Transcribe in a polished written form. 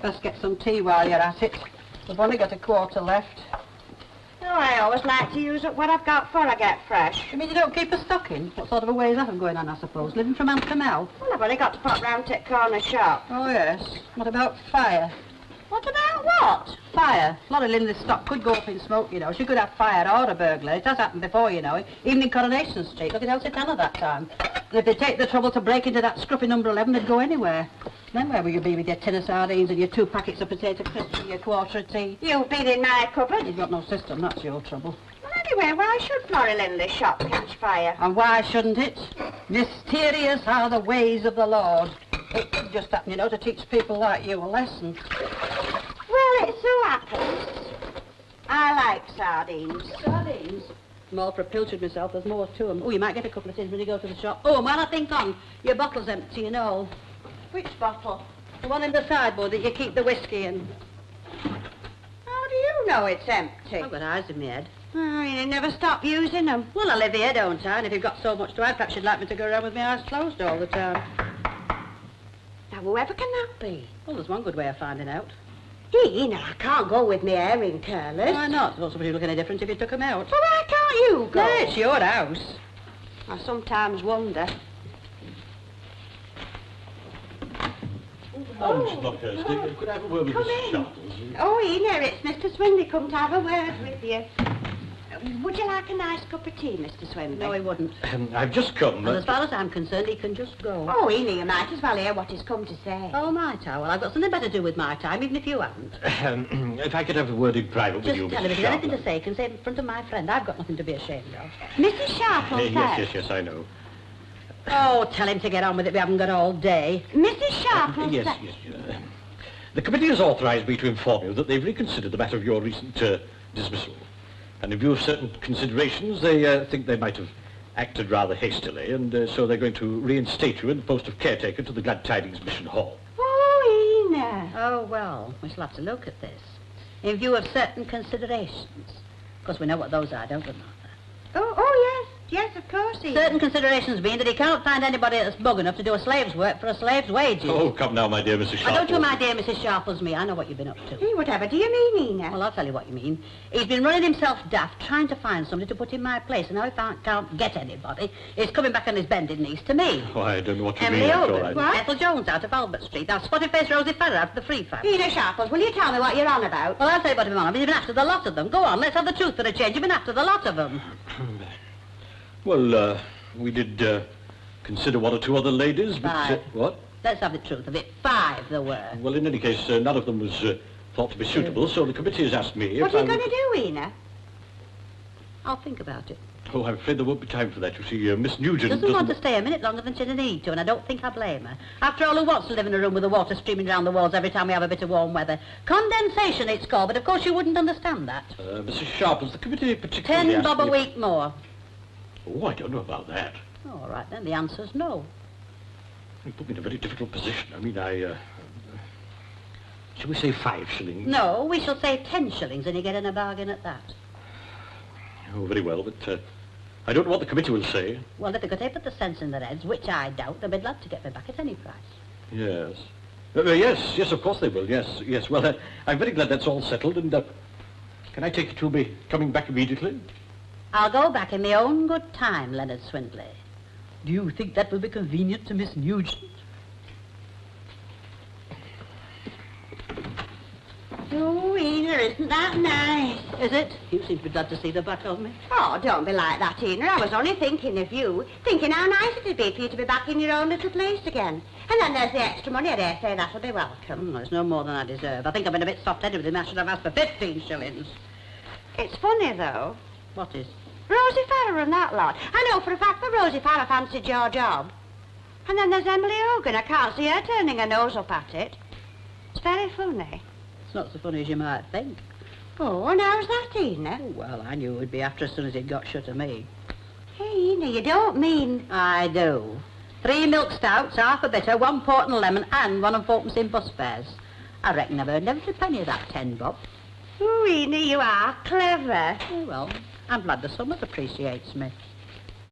Best get some tea while you're at it. We've only got a quarter left. Oh, I always like to use up what I've got before I get fresh. You mean you don't keep a stocking? What sort of a way is that going on, I suppose? Living from hand to mouth? Well, I've only got to pop round to the corner shop. Oh, yes. What about fire? What about what? Fire. A lot of Linda's stock could go up in smoke, you know. She could have fire or a burglar. It has happened before, you know. Even in Coronation Street. Look at Elsitana that time. And if they take the trouble to break into that scruffy number 11, they'd go anywhere. Then where will you be with your tin of sardines and your 2 packets of potato crisps and your quarter of tea? You've been in my cupboard. You've got no system, that's your trouble. Well, anyway, why should Florrie Linda's shop catch fire? And why shouldn't it? Mysterious are the ways of the Lord. It could just happen, you know, to teach people like you a lesson. Well, it so happens I like sardines. Sardines? I'm all for a pilchard myself, there's more to them. Oh, you might get a couple of tins when you go to the shop. Oh, and while I think on, your bottle's empty and all. Which bottle? The one in the sideboard that you keep the whiskey in. How do you know it's empty? I've got eyes in my head. Oh, you never stop using them. Well, I live here, don't I? And if you've got so much to hide, perhaps you'd like me to go around with my eyes closed all the time. Now, whoever can that be? Well, there's one good way of finding out. Gee, now, I can't go with my hair in curlers. Why not? Don't suppose you'd look any different if you took them out. Well, why can't you go? No, it's your house. I sometimes wonder. Oh, Mrs. Lockhurst, could I have a word with Come Mrs. in. Sharples? Oh, Ina, it's Mr. Swinley come to have a word with you. Would you like a nice cup of tea, Mr. Swinley? No, he wouldn't. I've just come. And as far as I'm concerned, he can just go. Oh, Ina, you might as well hear what he's come to say. Oh, my time. Well, I've got something better to do with my time, even if you haven't. If I could have a word in private with you, Just tell him Mrs. if there's anything Sharples. to say, he can say it in front of my friend. I've got nothing to be ashamed of. Mrs. Sharples Yes, I know. Oh, tell him to get on with it. We haven't got all day. Mrs. Sharples Yes. The committee has authorised me to inform you that they've reconsidered the matter of your recent dismissal. And in view of certain considerations, they think they might have acted rather hastily, and so they're going to reinstate you in the post of caretaker to the Glad Tidings Mission Hall. Oh, Ina. Oh, well, we shall have to look at this. In view of certain considerations. Of course, we know what those are, don't we, Martha? Oh, yes. Yes, of course, Ina. Certain considerations being that he can't find anybody that's bug enough to do a slave's work for a slave's wages. Oh, come now, my dear Mrs. Sharples. Now, don't you, my dear Mrs. Sharples, me. I know what you've been up to. Hey, whatever do you mean, Ina? Well, I'll tell you what you mean. He's been running himself daft, trying to find somebody to put in my place, and now he can't get anybody. He's coming back on his bended knees to me. Oh, I don't know what you Emily mean. I'm Hogan, sure I- What? Ethel Jones out of Albert Street. Now, spotty-faced Rosie Farrer out of the Free Fab. Ina Sharples, will you tell me what you're on about? Well, I'll tell you what I'm on. He's been after the lot of them. Go on, let's have the truth for a change. You've been after the lot of them. Well, we did consider one or two other ladies, but... 5. What? Let's have the truth of it. 5 there were. Well, in any case, none of them was thought to be suitable, so the committee has asked me What if are I you would... going to do, Ina? I'll think about it. Oh, I'm afraid there won't be time for that. You see, Miss Nugent Doesn't want to stay a minute longer than she'd need to, and I don't think I blame her. After all, who wants to live in a room with the water streaming down the walls every time we have a bit of warm weather? Condensation, it's called, but of course you wouldn't understand that. Mrs. Sharples, the committee particularly 10 asked bob a me week more. Oh, I don't know about that. All right, then the answer's no. You put me in a very difficult position. I mean, shall we say 5 shillings? No, we shall say 10 shillings, and you get in a bargain at that. Oh, very well, but I don't know what the committee will say. Well, if they could put the sense in their heads, which I doubt, they'd be glad to get me back at any price. Yes. Yes, of course they will, yes. Well, I'm very glad that's all settled, and can I take it you'll be coming back immediately? I'll go back in my own good time, Leonard Swindley. Do you think that will be convenient to Miss Nugent? Oh, Ina, isn't that nice? Is it? You seem to be glad to see the back of me. Oh, don't be like that, Ina. I was only thinking of you. Thinking how nice it'd be for you to be back in your own little place again. And then there's the extra money. I dare say that'll be welcome. It's no more than I deserve. I think I've been a bit soft-headed with him. I should have asked for 15 shillings. It's funny, though. What is? Rosie Farrer and that lot. I know for a fact that Rosie Farrer fancied your job. And then there's Emily Hogan. I can't see her turning her nose up at it. It's very funny. It's not so funny as you might think. Oh, and how's that, Ina? Oh, well, I knew it would be after as soon as he'd got shut of me. Hey, Ina, you don't mean... I do. 3 milk stouts, half a bitter, 1 port and lemon, and 1 and 4pence in bus fares. I reckon I've earned every penny of that 10 bob. Oh, Ina, you are clever. Oh, well, I'm glad the summer appreciates me.